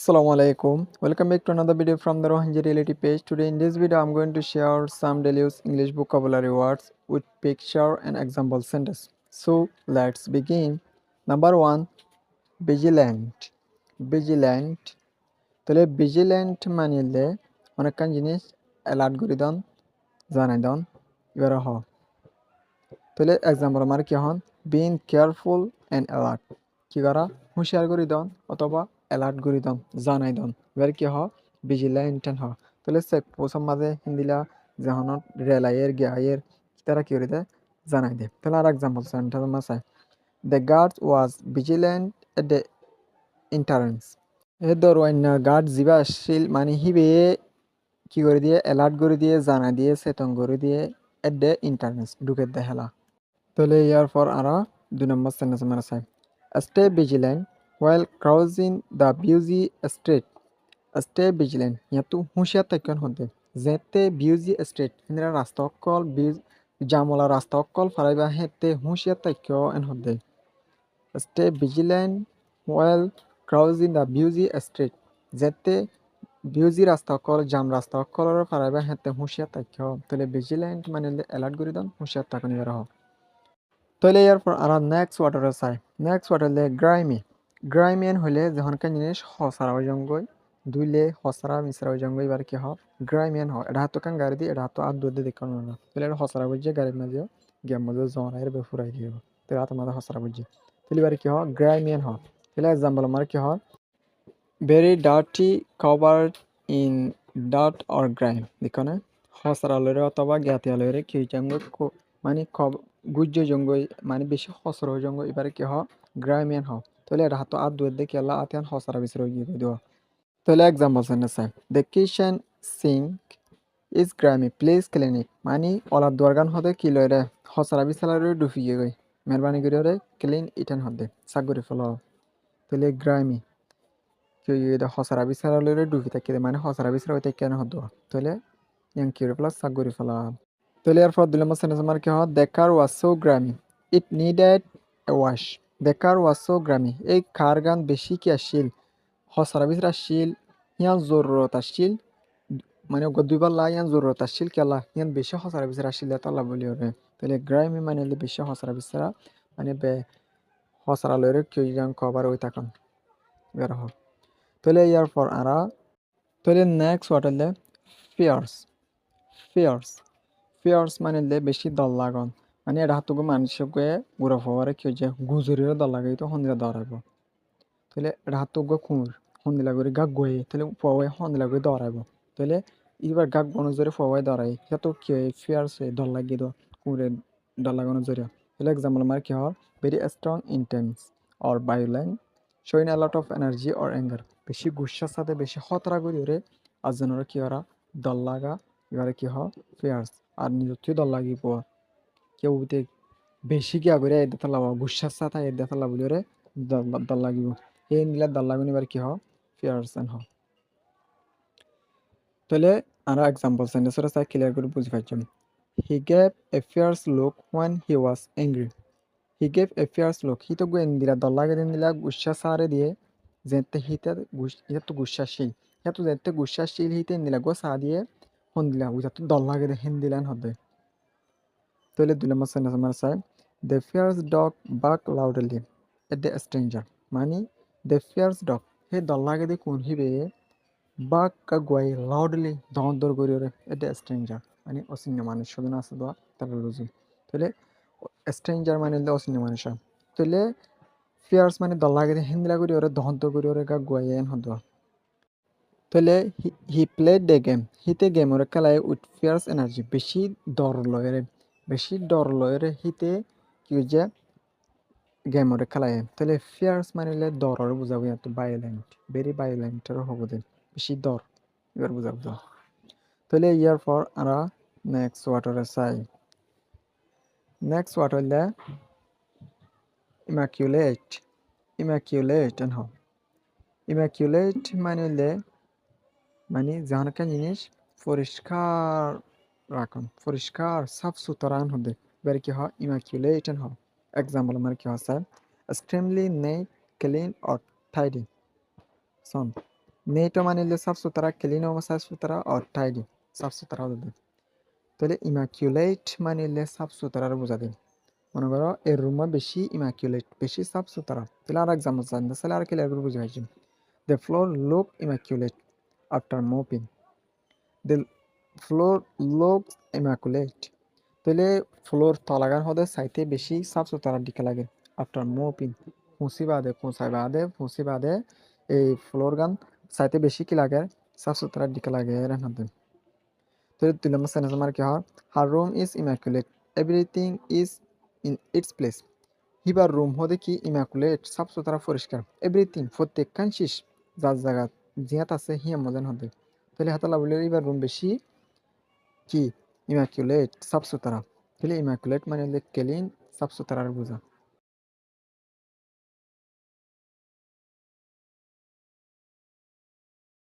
Assalamu alaikum. Welcome back to another video from the Rohingya Reality page. Today in this video I'm going to share some daily use English vocabulary words with picture and example sentence. So let's begin. Number 1, vigilant. Vigilant. তাহলে vigilant মানিলে অনেকখান জিনিস alert করে দন জানাই দন এবার হ তাহলে এক্সাম্পল আমার কি হন বিং কেয়ারফুল অ্যান্ড অ্যালার্ট কি করা হুঁশিয়ার করে দন অথবা অ্যালার্ট করে দন জানাই দন এবার কি হ ভিজিল্যান্ট হ তাহলে চেক পোস্টের মাঝে হিন্দিলা যখনত রেলাইয়ের গিয়াইয়ের তারা কি করে দেয় জানাই দে তাহলে আর এক্সাম্পল সেন্টার মাসে the guard was vigilant at the entrance এ ধর অন্য গার্ড যিবা আসছিল মানে হিবে কি করে দিয়ে অ্যালার্ট করে দিয়ে জানা দিয়ে চেতন করে দিয়ে এট দ্য এন্ট্রান্স ঢুকে দেখালা তাহলে ইয়ার পর আরা 2 নম্বর সেন্টেন্স আমার আছে stay vigilant while crossing the busy street. Stay vigilant ইয়াতো হুঁশিয়ার থাকুন হতে যেতে বিউজি স্ট্রিট হিন্দা রাস্তা অকল জামলা রাস্তা অকল ফারাইবা হেতে হুঁশিয়ার থাকো এন হতে stay vigilant while crossing the busy street যেতে বিউজি রাস্তা অকল জাম রাস্তা অকল ফারাইবা হেতে হুঁশিয়ার থাকো তাহলে ভিজিল্যান্ট মানে অ্যালার্ট করে দাও হুঁশিয়ার থাকুন এবার হ তাহলে এরপর আর নেক্সট ওয়াটারে চাই নেক্সট ওয়াটারে গ্রাইমিয়ান হলে যখনকার জিনিস হসারা জঙ্গই দুইলে হসারা মিশ্রা জঙ্গই এবার কি হয় গ্রাইমিয়ান হয় এটা হাত কান গাড়ি দিয়ে এটা হাত আর দুধ দেখুন না তাহলে এটা হসারা বুঝছে গাড়ির মাঝে গেম মাঝে জনায়ের বেফুরাই দিয়ে তাহলে হাত মাঝে হসারা বুঝছে তাহলে এবার কি হয় গ্রাইমিয়ান হয় তাহলে এক্সাম্পল আমার কি হয় very dirty covered in dirt or grime দেখো না হসারা লরে অথবা জ্ঞাতি লরে কি জঙ্গ মানে গুজ্জ জঙ্গই মানে বেশি হসর জঙ্গ এবারে কি হয় গ্রাইমিয়ান হয় তাহলে এটা হাত আর দুধ দেখে আল্লাহ আতিয়ান হসারা বিসরে গিয়ে দেওয়া তাহলে example sentence the kitchen sink is grimy please clean it মানে অলার দোয়ারগান হতে কি লয় রে হসরা বিসালারে ডুফিয়ে গই মেহরবানি করে রে ক্লিন ইটেন হতে সাগরে ফলো তাহলে গ্রামি কি এটা হসরা বিসালারে ডুফি থাকে মানে হসরা বিসালা হইতে কেন হতো তাহলে ইয়াং কি রে প্লাস সাগরে ফলো তাহলে এরপর 2 নম্বর সেন্টেন্স আমার কি হয় the car was so grimy it needed a wash the car was so grimy এই কার গান বেশি কি আসছিল হসরা বিসরা আসছিল ইয়ান জরুরত আসছিল মানে দুইবার লা ইয়ান জরুরত আসছিল কেলা ইয়ান বেশি হসরা বিসরা আসছিল তালা বলি ওরে তাহলে গ্রামি মানে বেশি হসরা বিসরা মানে বে হসরা লরে কেউ ইয়ান কভার হই থাকান বের হ তাহলে ইয়ার পর আরা তাহলে নেক্সট ওয়াটারলে ফিয়ার্স ফিয়ার্স ফিয়ার্স মানে বেশি দল লাগন মানে এটা হাতুকে মানুষকে ঘুরা ফোয়ারে কেউ যে গুজরিরে দল লাগাই তো হন্দিলা দৌড়াইব তাহলে এটা হাতুকে খুঁড় হন্দিলা করে গাক গয়ে তাহলে ফোয়াই হন্দিলা করে দৌড়াইব তাহলে এবার গাক বনজরে ফোয়াই দৌড়াই তো কি হয় ফিয়ার্স দল লাগিয়ে দো কুঁড়ে দল লাগানোর জরিয়া তাহলে এক্সাম্পল আমার কি হয় very strong intense or violent showing a lot of energy or anger বেশি গুসার সাথে বেশি হতরা করি ওরে আর যেন কি ওরা দল লাগা এবারে কি হয় ফিয়ার্স আর নিজত্বই দল লাগিব কেউ বেশি কি আগরে এর দেখা লাভ গুসার সাথে এর দেখা লাভ বলে দল লাগিব এই নিলে দল লাগুন এবার কি হয় ফিয়ার্স এন্ড হয় তাহলে আরো এক্সাম্পল সেন্টেন্সের সাথে ক্লিয়ার করে বুঝি পাচ্ছেন he gave a fierce look when he was angry he gave a fierce look হি তো গুয়েন দিলা দল লাগে দিলা গুসা সারে দিয়ে যেতে হিতে তো গুসাশীল তো যেতে গুসাশীল হিতে দিলা গো সা দিয়ে হন দিলা বুঝা তো দল লাগে হেন দিলান হবে তাহলে 2 নম্বর সেন্টেন্স আমার চাই দ্য ফিয়ার্স ডগ বাক লাউডলি এট দ্য স্ট্রেঞ্জার মানে দ্য ফিয়ার্স ডগ হে দল লাগে দিয়ে কোন হিবে বাক গুয়াই লাউডলি দর দর করি ওরে এট দ্য স্ট্রেঞ্জার মানে অচিন্য মানুষ সজন আছে দোয়া তারা বুঝি তাহলে স্ট্রেঞ্জার মানে অচিন্য মানুষ তাহলে ফিয়ার্স মানে দল লাগে দিয়ে হিন্দিলা করি ওরে দহন্ত করি ওরে গা গুয়াই এন হদোয়া তাহলে হি প্লেড দ্য গেম হিতে গেম ওরে খেলায় উইথ ফিয়ার্স এনার্জি বেশি ডর লয়ের হিতে কি যে গেম ওরে খেলায় তাহলে ফিয়ার্স মানে দরর বুঝাবো এত ভায়োলেন্ট ভেরি ভায়োলেন্টের হবো দেন বেশি দর এবার বুঝাবো তাহলে ইয়ার পর আমরা নেক্সট ওয়াটারে চাই নেক্সট ওয়াটার হলে ইমাকুলেট ইমাকুলেট এন হ ইমাকুলেট মানে জাহানকান জিনিস পরিষ্কার রাখুন পরিষ্কার সাফ সুতরাং হবে এবার কি হয় ইমাকুলেট এন হয় এক্সাম্পল আমার কি হয় sir extremely neat clean or tidy সন নেটো মানে হলো সাফ সুতরা, ক্লিন ও সাফ সুতরা, আর টাইডি সাফ সুতরা হলো। তাহলে ইমাকুলেট মানে হলে সাফ সুতরার বোঝা দিন। মনে করো এর রুমে বেশি ইমাকুলেট, বেশি সাফ সুতরা। তাহলে আর এক্সাম্পল জানতে চাইলে আর ক্লিয়ার করে বুঝে পাইছি। The floor look immaculate after mopping. The floor look immaculate. তাহলে ফ্লোর তলাগার হতে চাইতে বেশি সাফ সুতরার দিকে লাগে আফটার মোপিং। ফুসি বাদে এই ফ্লোর গান চাইতে বেশি কি লাগে, সাফ সুতরার দিকে লাগে রাখতে। তো 2 নম্বর সেন্টেন্স আমার কি হয়, her room is immaculate, everything is in its place. হিবার রুম হতে কি ইমাকুলেট, সাফ সুতরা পরিষ্কার, এভরিথিং প্রত্যেকখান শীষ যার জায়গা জিয়াত আছে হিয়া মজান হবে। তাহলে হাতালা বলে এবার রুম বেশি কি ইমাকুলেট সাফ সুতরা। তাহলে ইমাকুলেট মানে হলে ক্লিন সাফ সুতরার বোঝা।